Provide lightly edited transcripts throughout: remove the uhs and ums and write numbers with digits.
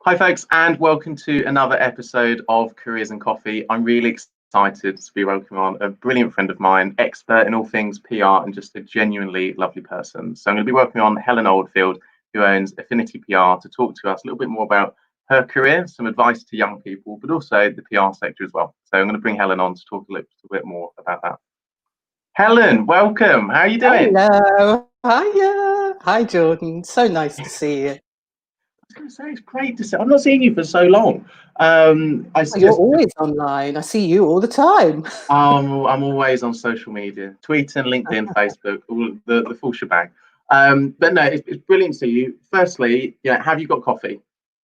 Hi folks, and welcome to another episode of Careers and Coffee. I'm really excited to be welcoming on a brilliant friend of mine, expert in all things PR and just a genuinely lovely person. So I'm going to be welcoming on Helen Oldfield, who owns Affinity PR, to talk to us a little bit more about her career, some advice to young people, but also the PR sector as well. So I'm going to bring Helen on to talk a little bit more about that. Helen, welcome. How are you doing? Hello. Hiya. Hi, Jordan. So nice to see you. I was going to say, it's great to see. I've not seen you for so long. You're always online. I see you all the time. I'm always on social media, Twitter, LinkedIn, Facebook, all the full shebang. But no, it's brilliant to see you. Firstly, have you got coffee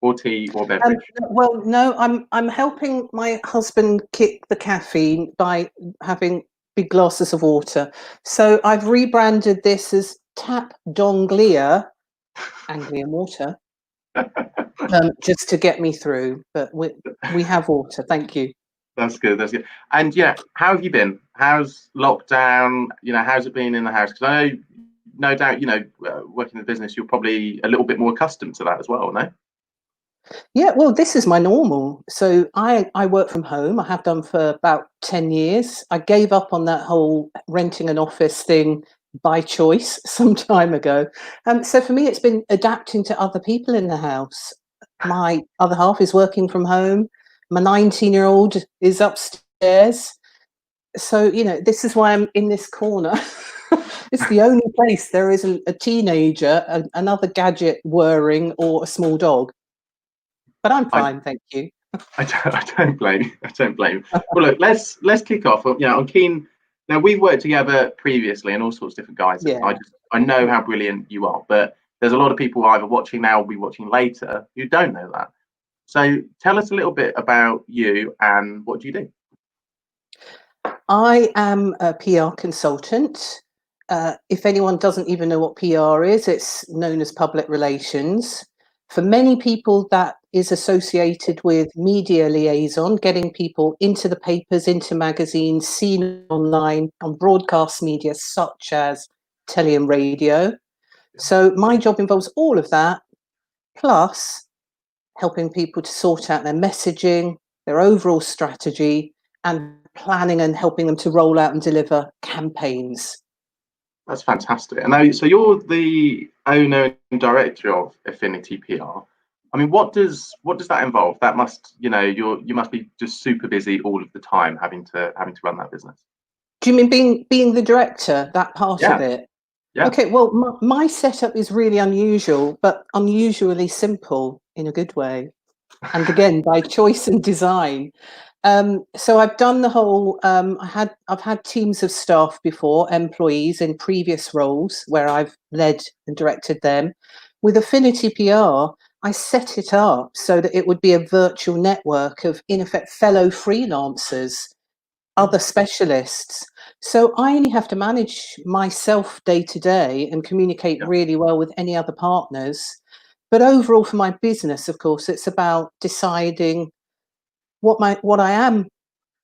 or tea or beverage? Well, no, I'm helping my husband kick the caffeine by having big glasses of water. So I've rebranded this as Tap Donglia, Anglian water, just to get me through. But we have water. Thank you. That's good. That's good. And how have you been? How's lockdown? How's it been in the house? Because I know, no doubt, working in the business, you're probably a little bit more accustomed to that as well, no? Yeah, well, this is my normal. So I work from home. I have done for about 10 years. I gave up on that whole renting an office thing by choice some time ago. So for me, it's been adapting to other people in the house. My other half is working from home. My 19-year-old is upstairs. So, this is why I'm in this corner. It's the only place there isn't a teenager, another gadget whirring, or a small dog. But I'm I, fine, thank you. I don't blame you. I don't blame you. Well, look, let's kick off. I'm keen. Now, we've worked together previously in all sorts of different guises. Yeah. I know how brilliant you are, but there's a lot of people either watching now or be watching later who don't know that. So tell us a little bit about you and what do you do? I am a PR consultant. If anyone doesn't even know what PR is, it's known as public relations. For many people, that is associated with media liaison, getting people into the papers, into magazines, seen online, on broadcast media such as telly and radio. So my job involves all of that, plus helping people to sort out their messaging, their overall strategy, and planning and helping them to roll out and deliver campaigns. That's fantastic. And so you're the owner and director of Affinity PR. I mean, what does that involve? That must, you must be just super busy all of the time having to run that business. Do you mean being the director, that part of it? Yeah. Okay, well, my setup is really unusual, but unusually simple in a good way. And again, by choice and design. So I've done the whole. I've had teams of staff before, employees in previous roles where I've led and directed them. With Affinity PR, I set it up so that it would be a virtual network of, in effect, fellow freelancers, other specialists. So I only have to manage myself day to day and communicate really well with any other partners. But overall, for my business, of course, it's about deciding what I am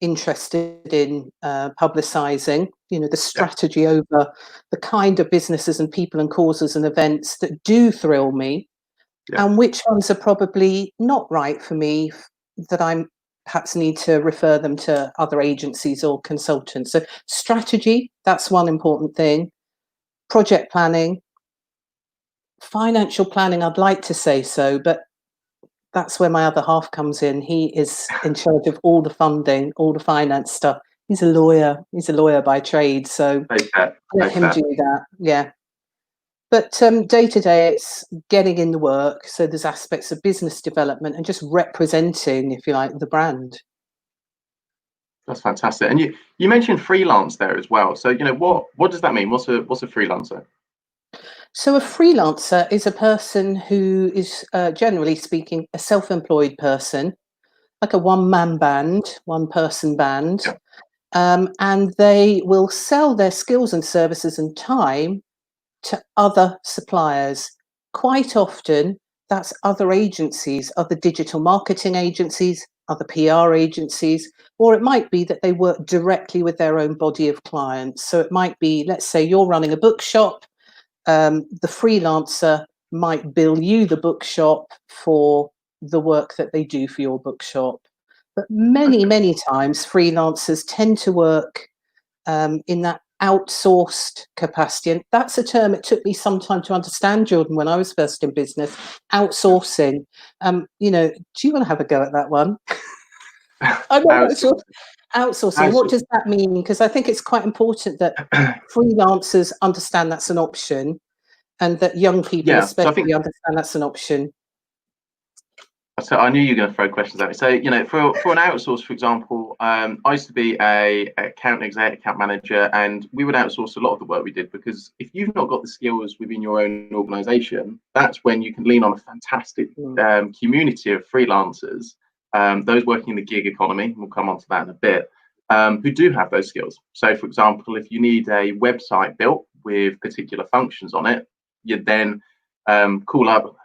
interested in publicising. The strategy over the kind of businesses and people and causes and events that do thrill me, and which ones are probably not right for me, that I'm perhaps need to refer them to other agencies or consultants. So strategy, that's one important thing. Project planning, financial planning, I'd like to say so, but that's where my other half comes in. He is in charge of all the funding, all the finance stuff. He's a lawyer. He's a lawyer by trade, so let him do that. Yeah. But day to day, it's getting in the work. So there's aspects of business development and just representing, if you like, the brand. That's fantastic. And you mentioned freelance there as well. So what does that mean? What's a freelancer? So a freelancer is a person who is, generally speaking, a self-employed person, like a one-man band, one-person band. And they will sell their skills and services and time to other suppliers. Quite often, that's other agencies, other digital marketing agencies, other PR agencies, or it might be that they work directly with their own body of clients. So it might be, let's say you're running a bookshop, the freelancer might bill you, the bookshop, for the work that they do for your bookshop. But many times freelancers tend to work in that outsourced capacity. And that's a term it took me some time to understand, Jordan, when I was first in business. Outsourcing. Do you want to have a go at that one? I'm not sure. Outsourcing. What does that mean? Because I think it's quite important that freelancers understand that's an option, and that young people especially understand that's an option. So I knew you were going to throw questions at me. So, for an outsource, for example, I used to be a account manager, and we would outsource a lot of the work we did, because if you've not got the skills within your own organization, that's when you can lean on a fantastic community of freelancers, those working in the gig economy, we'll come on to that in a bit, who do have those skills. So, for example, if you need a website built with particular functions on it, you'd then call up,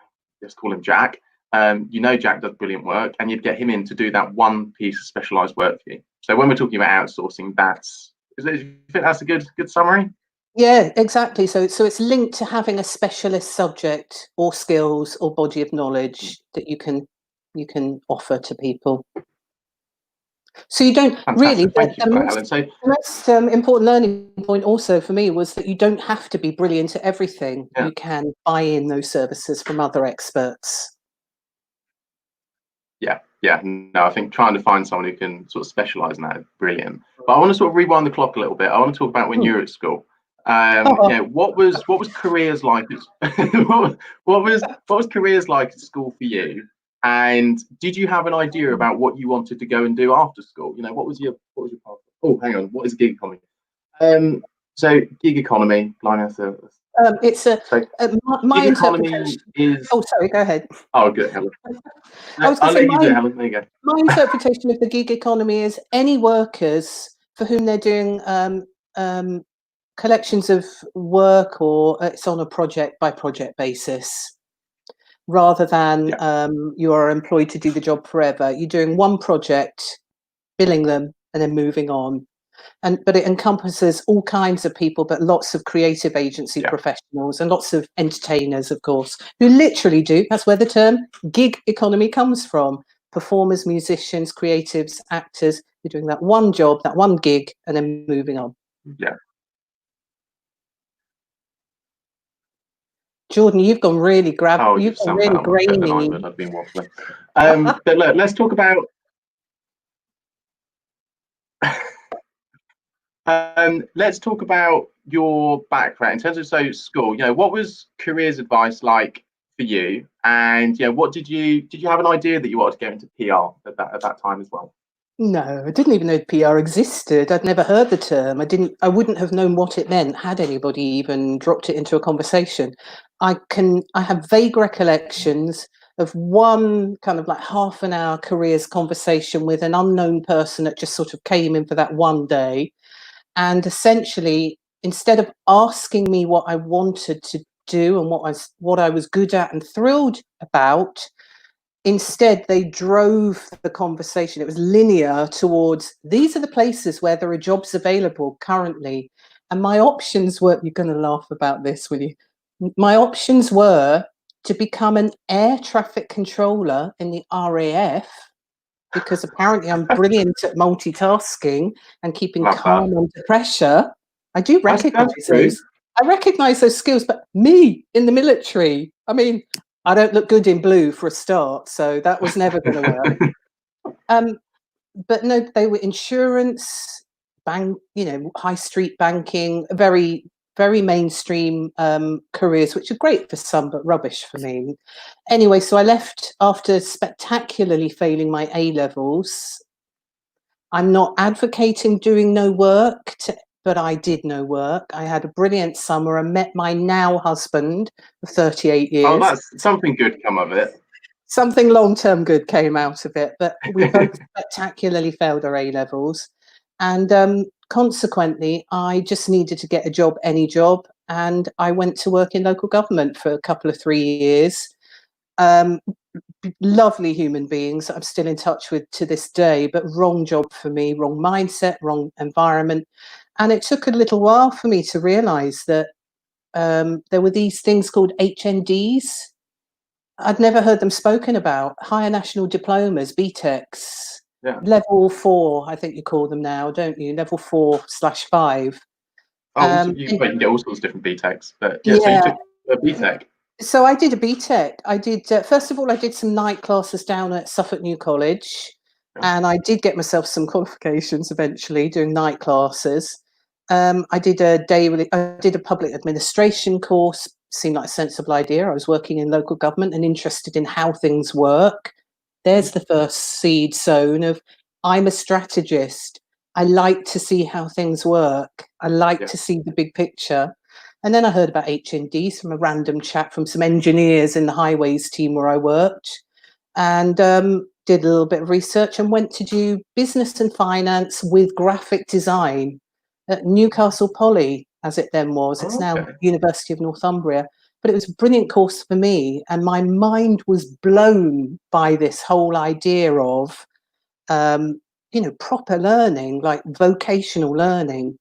let's call him Jack. Jack does brilliant work, and you'd get him in to do that one piece of specialized work for you. So when we're talking about outsourcing, you think that's a good summary? Yeah, exactly. So it's linked to having a specialist subject or skills or body of knowledge that you can offer to people. So you don't really. The most important learning point also for me was that you don't have to be brilliant at everything. Yeah. You can buy in those services from other experts. Yeah. No, I think trying to find someone who can sort of specialize in that is brilliant. But I want to sort of rewind the clock a little bit. I want to talk about when you were at school. What was careers like? What was careers like at school for you? And did you have an idea about what you wanted to go and do after school? What was your path? Oh, hang on. What is gig economy? So gig economy, it's my interpretation is. Oh, sorry. Go ahead. Oh, good, Helen. I'll let you do it, Helen. There you go. My interpretation of the gig economy is any workers for whom they're doing collections of work, or it's on a project by project basis, rather than you are employed to do the job forever. You're doing one project, billing them, and then moving on. But it encompasses all kinds of people, but lots of creative agency professionals and lots of entertainers, of course, who literally do. That's where the term gig economy comes from. Performers, musicians, creatives, actors. You're doing that one job, that one gig, and then moving on. Yeah. Jordan, you've gone really you've gone really grainy. I've been waffling. But look, let's talk about. Let's talk about your background in terms of school. What was careers advice like for you? And what did you have an idea that you wanted to go into PR at that time as well? No, I didn't even know PR existed. I'd never heard the term. I wouldn't have known what it meant had anybody even dropped it into a conversation. I have vague recollections of one kind of like half an hour careers conversation with an unknown person that just sort of came in for that one day. And essentially, instead of asking me what I wanted to do and what I was good at and thrilled about, instead they drove the conversation. It was linear towards, these are the places where there are jobs available currently. And my options were, you're going to laugh about this, will you? My options were to become an air traffic controller in the RAF, because apparently I'm brilliant at multitasking and keeping calm under pressure. I do recognise those. I recognise those skills, but me in the military, I mean, I don't look good in blue for a start, so that was never going to work. But no, they were insurance, bank, high street banking, very, very mainstream careers, which are great for some, but rubbish for me. Anyway, so I left after spectacularly failing my A-levels. I'm not advocating doing no work, but I did no work. I had a brilliant summer. I met my now husband of 38 years. Oh, that's something good come of it. Something long-term good came out of it, but we both spectacularly failed our A-levels. And consequently, I just needed to get a job, any job. And I went to work in local government for a couple of 3 years. Lovely human beings I'm still in touch with to this day, but wrong job for me, wrong mindset, wrong environment. And it took a little while for me to realise that there were these things called HNDs. I'd never heard them spoken about. Higher national diplomas, BTECs, Yeah. level 4, I think you call them now, don't you? Level 4/5. Oh, so you can get all sorts of different BTECs, but yeah. So you Yeah. took a BTEC. So I did a BTEC. I did, first of all, I did some night classes down at Suffolk New College, Yeah. and I did get myself some qualifications eventually doing night classes. I did a public administration course. Seemed like a sensible idea. I was working in local government and interested in how things work. There's the first seed sown of, I'm a strategist. I like to see how things work. I like Yeah. to see the big picture. And then I heard about HNDs from a random chat from some engineers in the highways team where I worked, and did a little bit of research and went to do business and finance with graphic design at Newcastle Poly, as it then was. It's now Okay. University of Northumbria. But it was a brilliant course for me, and my mind was blown by this whole idea of, proper learning, like vocational learning.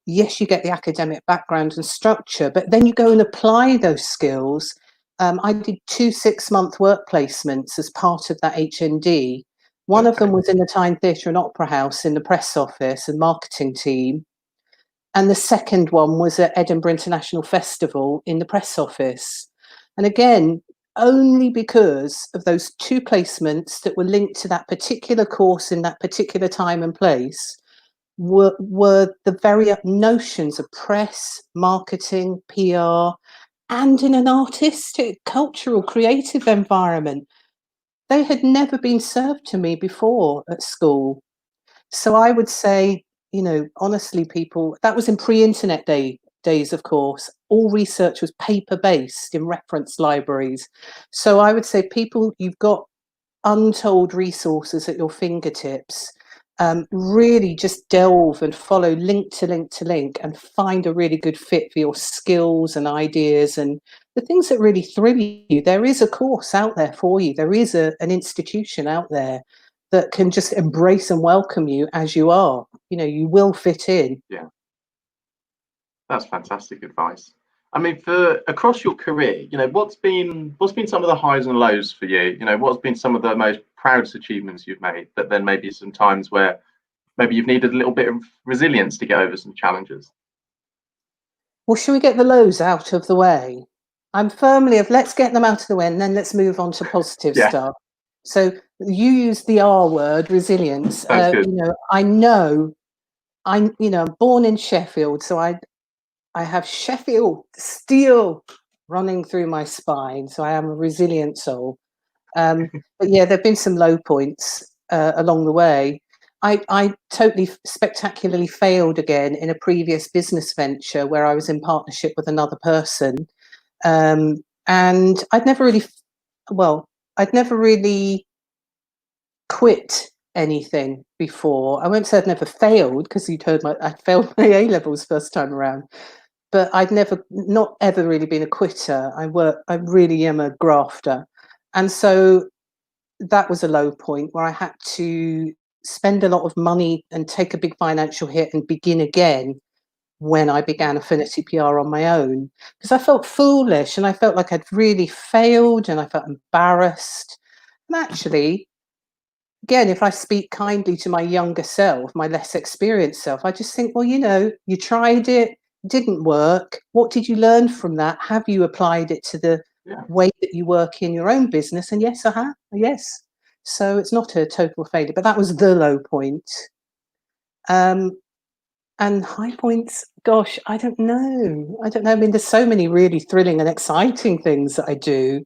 Yes, you get the academic background and structure, but then you go and apply those skills. I did 2 6-month work placements as part of that HND. One of them Okay. was in the Tyne Theatre and Opera House in the press office and marketing team. And the second one was at Edinburgh International Festival in the press office. And again, only because of those 2 placements that were linked to that particular course in that particular time and place, were the very notions of press, marketing, PR, and in an artistic, cultural, creative environment. They had never been served to me before at school. So I would say, honestly, people, that was in pre-internet days, of course. All research was paper-based in reference libraries. So I would say, people, you've got untold resources at your fingertips. Really just delve and follow link to link to link and find a really good fit for your skills and ideas and the things that really thrill you. There is a course out there for you. There is an institution out there that can just embrace and welcome you as you are. You will fit in. Yeah. That's fantastic advice. I mean, for across your career, what's been some of the highs and lows for you? What's been some of the most proudest achievements you've made, but then maybe some times where maybe you've needed a little bit of resilience to get over some challenges. Well, should we get the lows out of the way? I'm firmly of, let's get them out of the way and then let's move on to positive Yeah. stuff. So you use the R word, resilience. Sounds good. I'm born in Sheffield, so I have Sheffield steel running through my spine. So I am a resilient soul. But yeah, there've been some low points along the way. I totally spectacularly failed again in a previous business venture where I was in partnership with another person. And I'd never really quit anything before. I won't say I'd never failed, because you'd heard I failed my A levels first time around, but I'd not ever really been a quitter. I really am a grafter. And so that was a low point where I had to spend a lot of money and take a big financial hit and begin again when I began Affinity PR on my own, because I felt foolish and I felt like I'd really failed and I felt embarrassed. And actually, again, if I speak kindly to my younger self, my less experienced self, I just think, well, you tried it, didn't work. What did you learn from that? Have you applied it to the way that you work in your own business? And yes, I have. Yes. So it's not a total failure, but that was the low point. And high points, gosh, I don't know. I mean, there's so many really thrilling and exciting things that I do.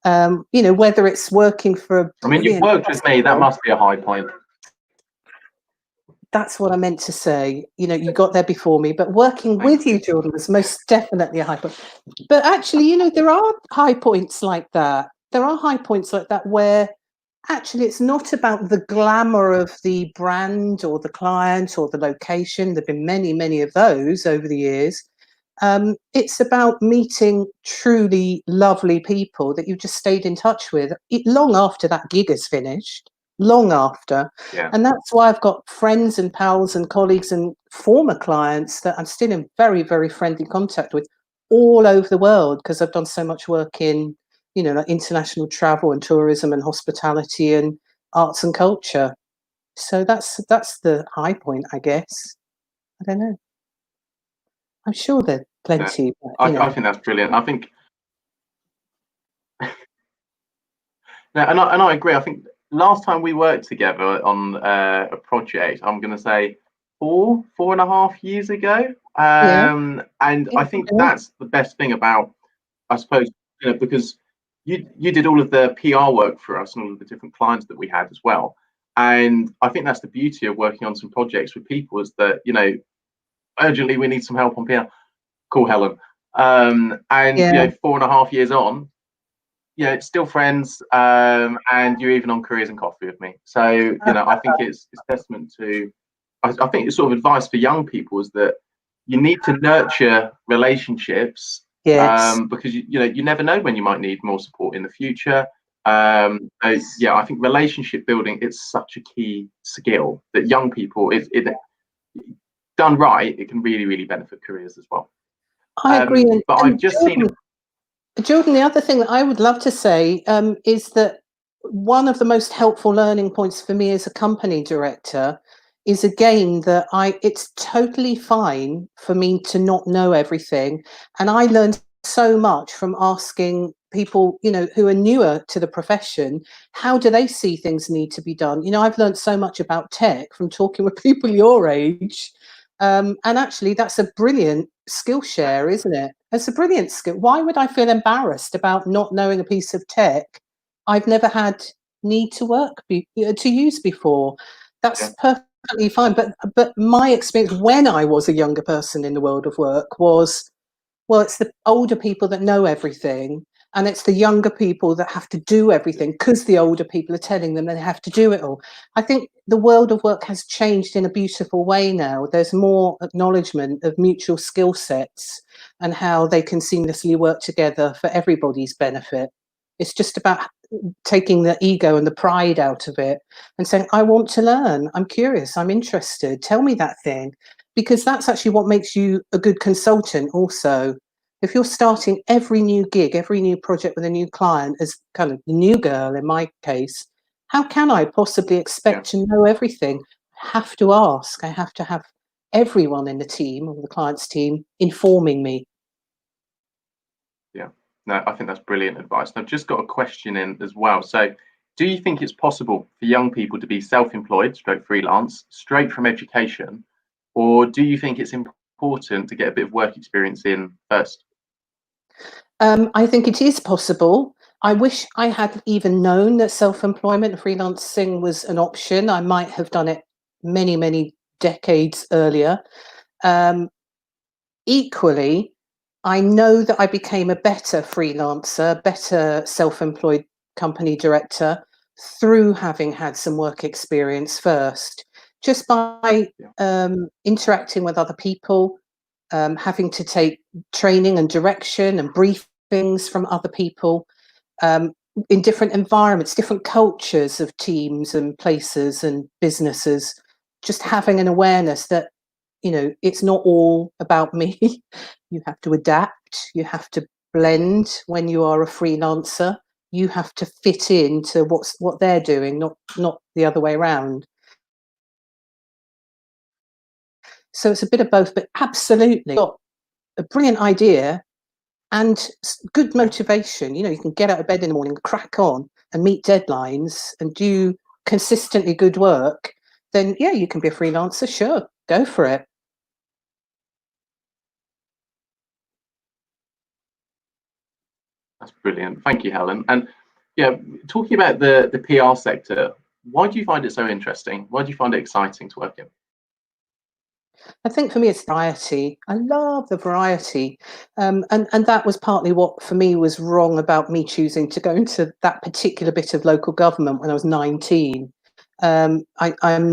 Whether it's working for a I mean, you've brilliant worked with me. That must be a high point. That's what I meant to say. You got there before me, but working with you, Jordan, was most definitely a high point. But actually, there are high points like that. There are high points like that where actually it's not about the glamour of the brand or the client or the location. There've been many, many of those over the years. It's about meeting truly lovely people that you've just stayed in touch with long after that gig is finished. Long after. Yeah. And that's why I've got friends and pals and colleagues and former clients that I'm still in very, very friendly contact with all over the world, because I've done so much work in like international travel and tourism and hospitality and arts and culture. So that's the high point, I guess. I don't know. I'm sure there's Yeah, plenty, but, I think that's brilliant. I think, and I agree. I think last time we worked together on a project, I'm going to say 4.5 years ago. yeah, And I think yeah, that's the best thing about, I suppose, because you did all of the PR work for us and all of the different clients that we had as well. And I think that's the beauty of working on some projects with people, is that, urgently we need some help on PR. Call Helen. And yeah. 4.5 years on, it's still friends, and you're even on Careers and Coffee with me. So, I think it's testament to, I think it's sort of advice for young people, is that you need to nurture relationships, Yes. because you never know when you might need more support in the future. Yeah, I think relationship building, it's such a key skill that young people, it done right, it can really, really benefit careers as well. I agree. But I've And just seen Jordan, the other thing that I would love to say is that one of the most helpful learning points for me as a company director is, again, that it's totally fine for me to not know everything. And I learned so much from asking people, who are newer to the profession, how do they see things need to be done? I've learned so much about tech from talking with people your age. And actually, that's a brilliant skill share, isn't it? It's a brilliant skill. Why would I feel embarrassed about not knowing a piece of tech I've never had need to use before? That's yeah, perfectly fine. But my experience when I was a younger person in the world of work was, well, it's the older people that know everything, and it's the younger people that have to do everything because the older people are telling them they have to do it all. I think the world of work has changed in a beautiful way now. There's more acknowledgement of mutual skill sets and how they can seamlessly work together for everybody's benefit. It's just about taking the ego and the pride out of it and saying, I want to learn, I'm curious, I'm interested, tell me that thing. Because that's actually what makes you a good consultant also. If you're starting every new gig, every new project with a new client as kind of the new girl in my case, how can I possibly yeah, expect to know everything? I have to ask. I have to have everyone in the team or the client's team informing me. yeah. No, I think that's brilliant advice. And I've just got a question in as well. So, do you think it's possible for young people to be self-employed, stroke freelance, straight from education, or do you think it's important to get a bit of work experience in first? I think it is possible. I wish I had even known that self-employment and freelancing was an option. I might have done it many, many decades earlier. Um, Equally, I know that I became a better freelancer, better self-employed company director through having had some work experience first, just by Yeah, interacting with other people, having to take training and direction and briefings from other people, um, in different environments, different cultures of teams and places and businesses, just having an awareness that, it's not all about me. You have to adapt, you have to blend when you are a freelancer. You have to fit into what they're doing, not the other way around. So it's a bit of both, but absolutely got a brilliant idea and good yeah, motivation. You can get out of bed in the morning, crack on and meet deadlines and do consistently good work, then yeah, you can be a freelancer. Sure, go for it. that's brilliant. Thank you, Helen. And yeah, talking about the PR sector, why do you find it so interesting? Why do you find it exciting to work in? I think for me, it's variety. I love the variety. And that was partly what for me was wrong about me choosing to go into that particular bit of local government when I was 19. I'm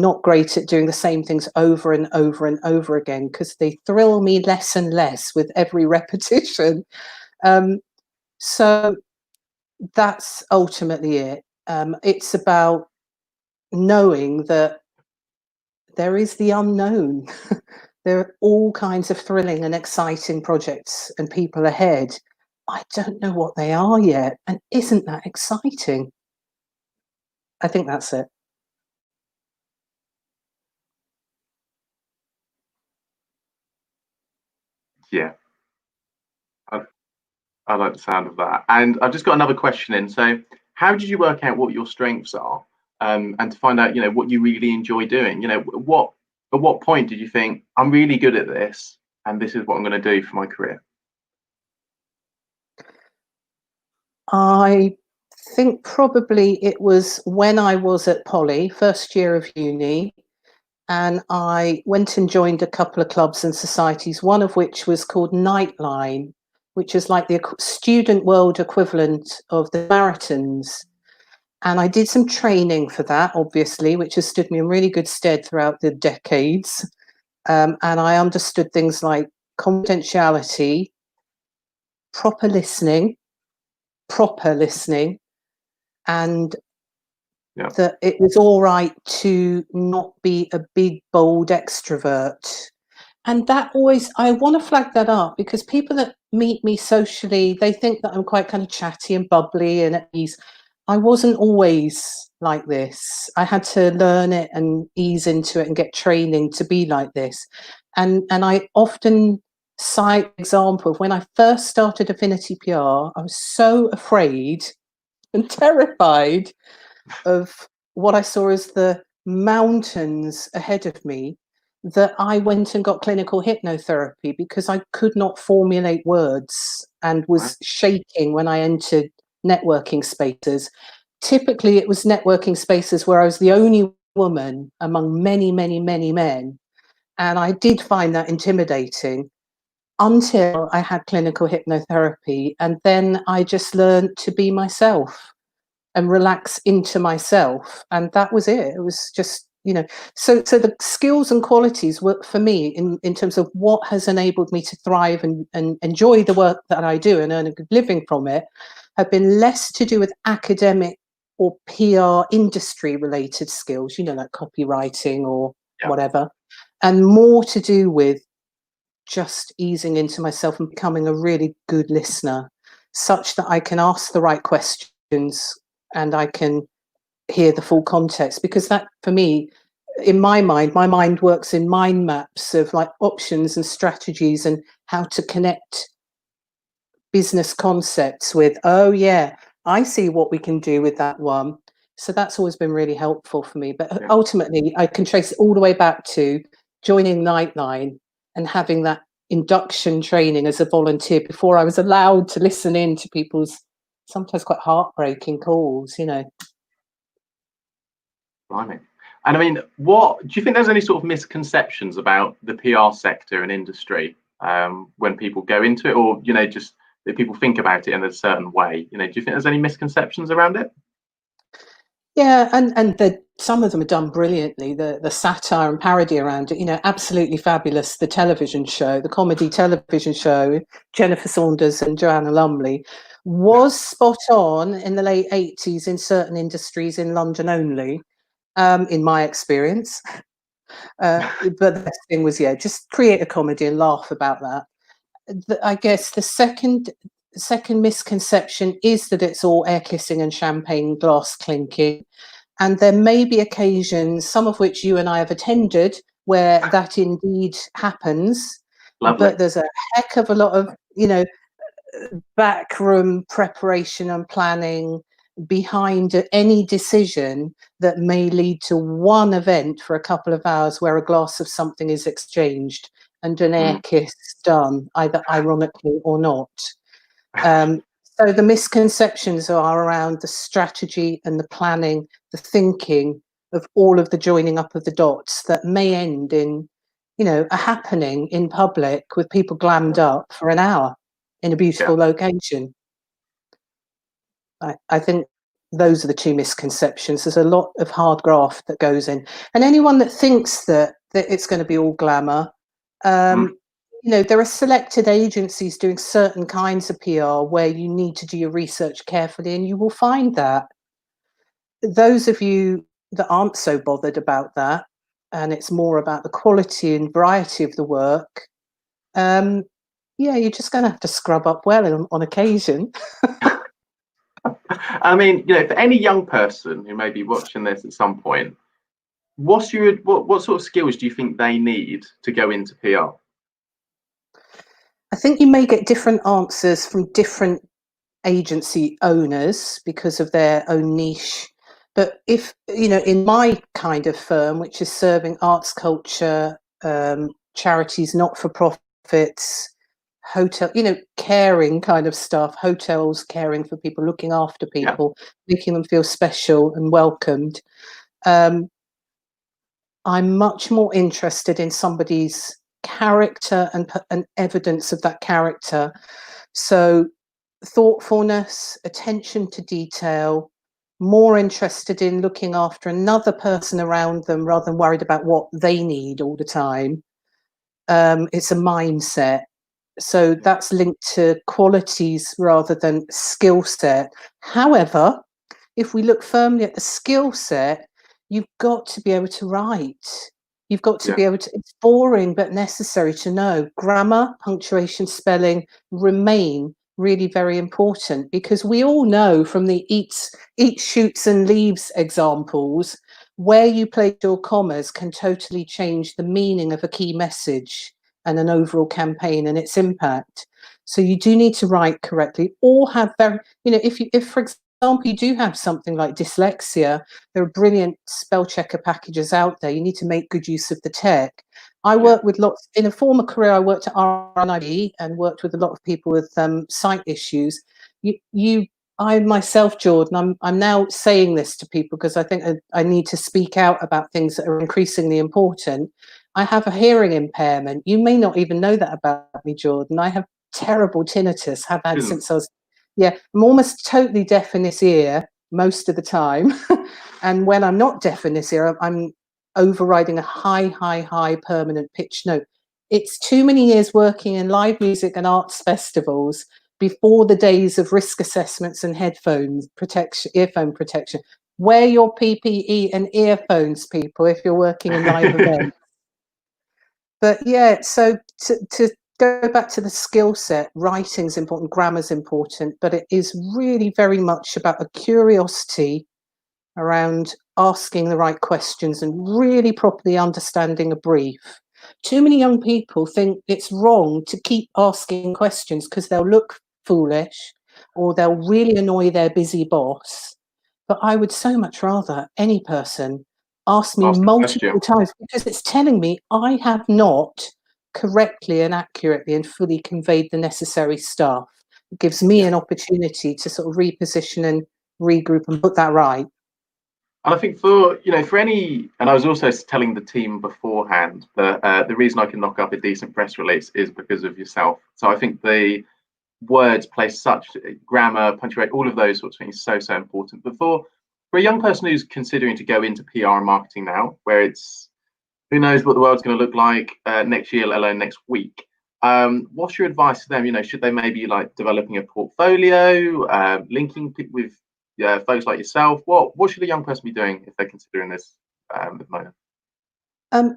not great at doing the same things over and over and over again because they thrill me less and less with every repetition. Um, so that's ultimately it. It's about knowing that there is the unknown. There are all kinds of thrilling and exciting projects and people ahead. I don't know what they are yet. And isn't that exciting? I think that's it. Yeah, I, I like the sound of that. And I've just got another question in. So, how did you work out what your strengths are, and to find out, what you really enjoy doing? At what point did you think I'm really good at this, and this is what I'm going to do for my career? I think probably it was when I was at Poly, first year of uni, and I went and joined a couple of clubs and societies, one of which was called Nightline, which is like the student world equivalent of the Samaritans. And I did some training for that, obviously, which has stood me in really good stead throughout the decades. And I understood things like confidentiality, proper listening, and Yeah, that it was all right to not be a big, bold extrovert. And that always, I want to flag that up because people that meet me socially, they think that I'm quite kind of chatty and bubbly and at ease. I wasn't always like this. I had to learn it and ease into it and get training to be like this. And I often cite example of when I first started Affinity PR, I was so afraid and terrified of what I saw as the mountains ahead of me that I went and got clinical hypnotherapy because I could not formulate words and right. was shaking when I entered networking spaces. Typically, it was networking spaces where I was the only woman among many, many, many men. And I did find that intimidating until I had clinical hypnotherapy. And then I just learned to be myself and relax into myself, and that was it. It was just, so the skills and qualities were for me in terms of what has enabled me to thrive and enjoy the work that I do and earn a good living from it, have been less to do with academic or PR industry related skills, like copywriting or Yeah, whatever, and more to do with just easing into myself and becoming a really good listener, such that I can ask the right questions and I can hear the full context. Because that, for me, in my mind works in mind maps of like options and strategies and how to connect business concepts with, oh, yeah, I see what we can do with that one. So that's always been really helpful for me. But yeah, ultimately, I can trace it all the way back to joining Nightline and having that induction training as a volunteer before I was allowed to listen in to people's sometimes quite heartbreaking calls. blimey. And I mean, what do you think? There's any sort of misconceptions about the PR sector and industry, when people go into it, or just that people think about it in a certain way? Do you think there's any misconceptions around it? Yeah, and some of them are done brilliantly. The satire and parody around it, absolutely fabulous. The television show, the comedy television show, Jennifer Saunders and Joanna Lumley, was spot on in the late 80s in certain industries in London only, in my experience. But the best thing was, yeah, just create a comedy and laugh about that. I guess the second misconception is that it's all air kissing and champagne glass clinking. And there may be occasions, some of which you and I have attended, where that indeed happens. Lovely. But there's a heck of a lot of, backroom preparation and planning behind any decision that may lead to one event for a couple of hours where a glass of something is exchanged and an air Mm, kiss done, either ironically or not. Um, so the misconceptions are around the strategy and the planning, the thinking of all of the joining up of the dots that may end in, a happening in public with people glammed up for an hour in a yeah, beautiful location. I think those are the two misconceptions. There's a lot of hard graft that goes in, and anyone that thinks that it's going to be all glamour, mm, um, there are selected agencies doing certain kinds of PR where you need to do your research carefully, and you will find that. Those of you that aren't so bothered about that, and it's more about the quality and variety of the work, um, yeah, you're just going to have to scrub up well on occasion. I mean, for any young person who may be watching this at some point, what sort of skills do you think they need to go into PR? I think you may get different answers from different agency owners because of their own niche. But if, in my kind of firm, which is serving arts, culture, charities, not-for-profits, hotel, caring kind of stuff, hotels, caring for people, looking after people, making them feel special and welcomed. I'm much more interested in somebody's character and evidence of that character. So thoughtfulness, attention to detail, more interested in looking after another person around them rather than worried about what they need all the time. It's a mindset. So that's linked to qualities rather than skill set. However, if we look firmly at the skill set, you've got to be able to write. You've got to be able to, it's boring but necessary to know. Grammar, punctuation, spelling remain really very important, because we all know from the eats, shoots and leaves examples, where you place your commas can totally change the meaning of a key message and an overall campaign and its impact. So you do need to write correctly, or have very, if for example you do have something like dyslexia, there are brilliant spell checker packages out there. You need to make good use of the tech. I work with lots, in a former career I worked at RNIB and worked with a lot of people with sight issues. I myself, Jordan, I'm now saying this to people because I think I need to speak out about things that are increasingly important. I have a hearing impairment. You may not even know that about me, Jordan. I have terrible tinnitus, have had since I was, I'm almost totally deaf in this ear most of the time. And when I'm not deaf in this ear, I'm overriding a high permanent pitch note. It's too many years working in live music and arts festivals before the days of risk assessments and headphones protection, earphone protection. Wear your PPE and earphones, people, if you're working in live events. But yeah, so to go back to the skill set, writing's important, grammar's important, but it is really very much about a curiosity around asking the right questions and really properly understanding a brief. Too many young people think it's wrong to keep asking questions because they'll look foolish or they'll really annoy their busy boss. But I would so much rather any person ask me multiple times, because it's telling me I have not correctly and accurately and fully conveyed the necessary stuff. It gives me an opportunity to sort of reposition and regroup and put that right. And I think for any, and I was also telling the team beforehand that the reason I can knock up a decent press release is because of yourself. So I think the words play such, grammar, punctuation, all of those sorts of things, so important. But for a young person who's considering to go into PR and marketing now, where it's, who knows what the world's going to look like next year, let alone next week. What's your advice to them? Should they maybe like developing a portfolio, linking with folks like yourself? What should a young person be doing if they're considering this at the moment?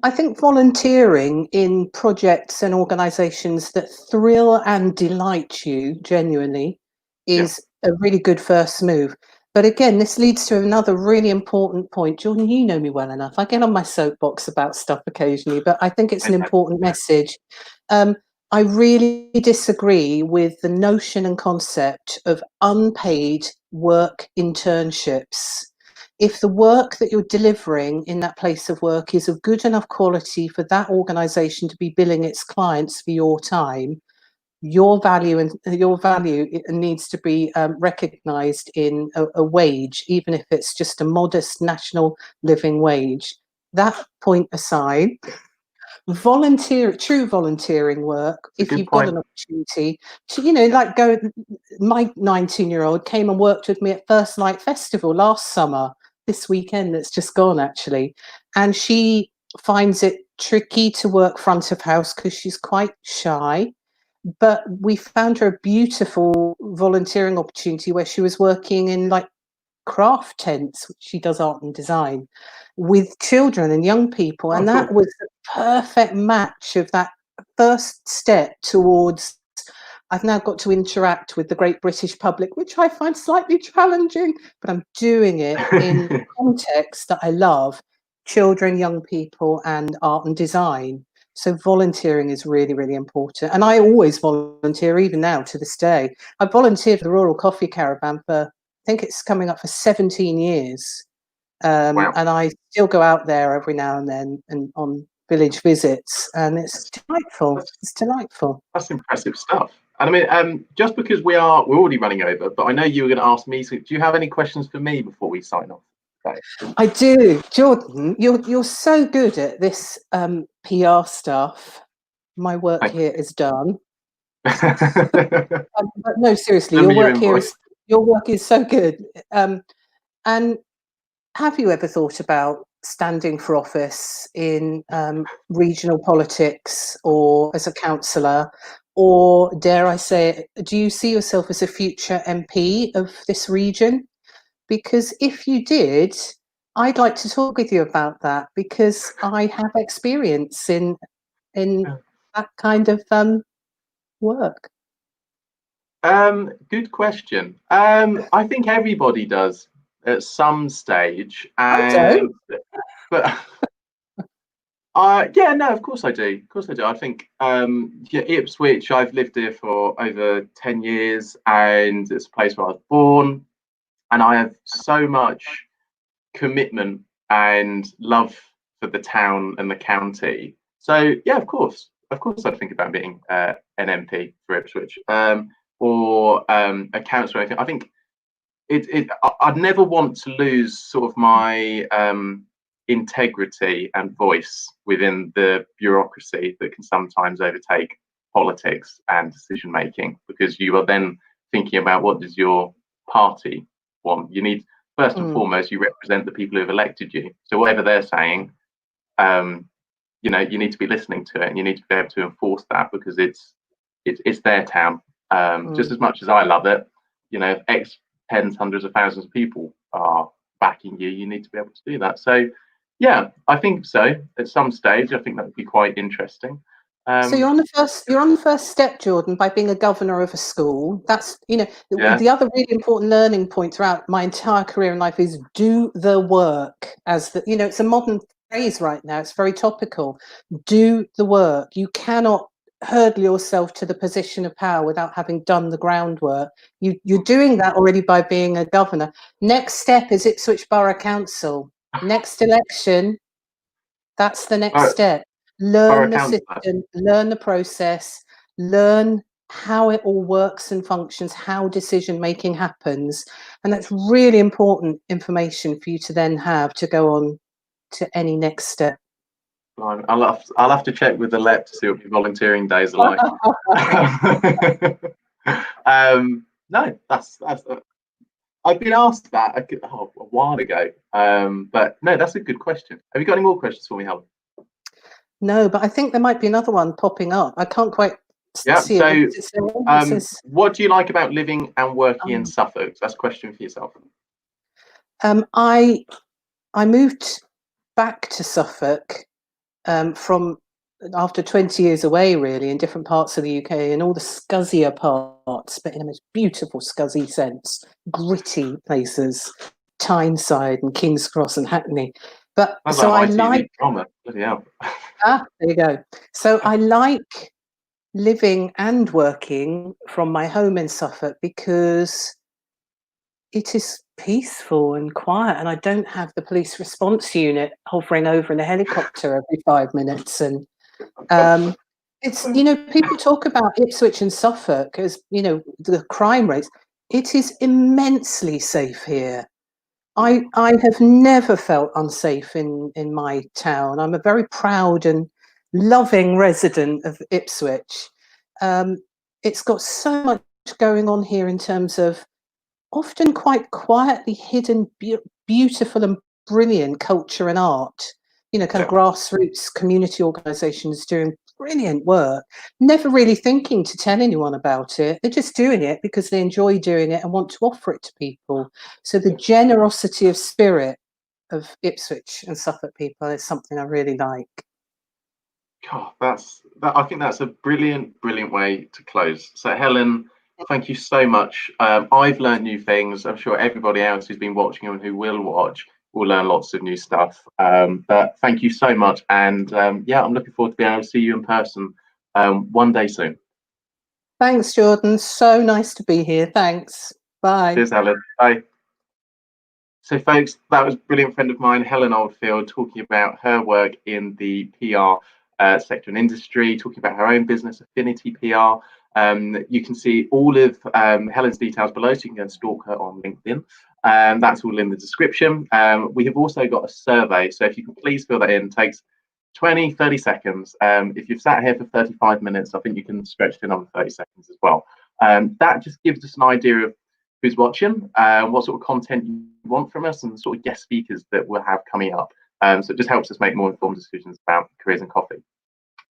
I think volunteering in projects and organisations that thrill and delight you genuinely is a really good first move. But again, this leads to another really important point. Jordan, you know me well enough. I get on my soapbox about stuff occasionally, but I think it's an important message. I really disagree with the notion and concept of unpaid work internships. If the work that you're delivering in that place of work is of good enough quality for that organisation to be billing its clients for your time, your value needs to be recognised in a wage, even if it's just a modest national living wage. That point aside, true volunteering work, if you've got an opportunity to, my 19-year-old came and worked with me at First Light Festival last summer, this weekend that's just gone actually, and she finds it tricky to work front of house because she's quite shy. But we found her a beautiful volunteering opportunity where she was working in like craft tents, which she does art and design, with children and young people. And that was the perfect match of that first step towards I've now got to interact with the great British public, which I find slightly challenging, but I'm doing it in context that I love, children, young people, and art and design. So volunteering is really, really important. And I always volunteer, even now to this day. I volunteered for the Rural Coffee Caravan for, I think it's coming up for 17 years. Wow. And I still go out there every now and then and on village visits, and it's delightful. It's delightful. That's impressive stuff. And I mean, just because we're already running over, but I know you were going to ask me. So do you have any questions for me before we sign off? Okay. I do, Jordan. You're so good at this PR stuff. My work here is done. But no, seriously, your work is so good. And have you ever thought about standing for office in regional politics or as a councillor? Or dare I say, do you see yourself as a future MP of this region? Because if you did, I'd like to talk with you about that, because I have experience in that kind of work. Good question. I think everybody does at some stage, I don't. but yeah, no, of course I do. Of course I do. I think yeah, Ipswich. I've lived here for over 10 years, and it's a place where I was born, and I have so much commitment and love for the town and the county. So yeah, of course, I'd think about being an MP for Ipswich, or a councillor. I think I'd never want to lose sort of my integrity and voice within the bureaucracy that can sometimes overtake politics and decision making, because you are then thinking about what does your party want. You need, first and foremost, you represent the people who have elected you. So whatever they're saying, you know, you need to be listening to it, and you need to be able to enforce that, because it's their town. Just as much as I love it, you know, if X tens, hundreds of thousands of people are backing you, you need to be able to do that. So yeah, I think so. At some stage, I think that would be quite interesting. So you're on the first step, Jordan, by being a governor of a school. That's, you know, the other really important learning point throughout my entire career in life is do the work. As the, you know, it's a modern phrase right now. It's very topical. Do the work. You cannot hurdle yourself to the position of power without having done the groundwork. You're doing that already by being a governor. Next step is Ipswich Borough Council. Next election, that's the next step. Learn the system, learn the process, learn how it all works and functions, how decision making happens. And that's really important information for you to then have to go on to any next step. I'll have to check with the LEP to see what your volunteering days are like. No, that's I've been asked that a while ago, but no, that's a good question. Have you got any more questions for me, Helen? No, but I think there might be another one popping up. I can't quite see it. So, what do you like about living and working in Suffolk? That's a question for yourself. I moved back to Suffolk from after 20 years away, really, in different parts of the UK, and all the scuzzier parts, but in a most beautiful scuzzy sense, gritty places, Tyneside and King's Cross and Hackney. But so I like drama. Bloody hell. There you go. So I like living and working from my home in Suffolk because it is peaceful and quiet, and I don't have the police response unit hovering over in a helicopter every 5 minutes. And it's, you know, people talk about Ipswich and Suffolk as, you know, the crime rates. It is immensely safe here. I have never felt unsafe in my town. I'm a very proud and loving resident of Ipswich. It's got so much going on here in terms of often quite quietly hidden, beautiful and brilliant culture and art. You know, kind of grassroots community organisations doing brilliant work, never really thinking to tell anyone about it. They're just doing it because they enjoy doing it and want to offer it to people. So the generosity of spirit of Ipswich and Suffolk people is something I really like. God, I think that's a brilliant, brilliant way to close. So, Helen, thank you so much. I've learned new things. I'm sure everybody else who's been watching and who will watch will learn lots of new stuff. But thank you so much, and yeah, I'm looking forward to being able to see you in person one day soon. Thanks, Jordan. So nice to be here. Thanks. Bye. Cheers, Helen. Bye. So, folks, that was a brilliant friend of mine, Helen Oldfield, talking about her work in the PR sector and industry, talking about her own business, Affinity PR. You can see all of Helen's details below, so you can go and stalk her on LinkedIn. That's all in the description. We have also got a survey, so if you can please fill that in, it takes 20, 30 seconds. If you've sat here for 35 minutes, I think you can stretch to another 30 seconds as well. That just gives us an idea of who's watching, what sort of content you want from us, and the sort of guest speakers that we'll have coming up. So it just helps us make more informed decisions about Careers and Coffee.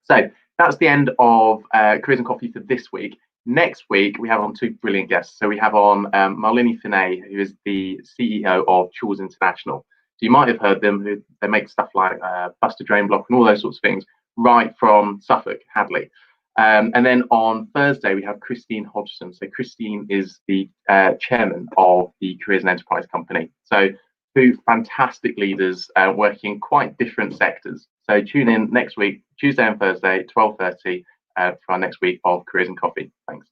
So that's the end of Careers and Coffee for this week. Next week, we have on two brilliant guests. So we have on Marlene Finney, who is the CEO of Chores International. So you might have heard them. They make stuff like Buster Drain Block and all those sorts of things, right from Suffolk, Hadley. And then on Thursday, we have Christine Hodgson. So Christine is the chairman of the Careers and Enterprise Company. So two fantastic leaders working in quite different sectors. So tune in next week, Tuesday and Thursday, 12:30 for our next week of Careers and Coffee. Thanks.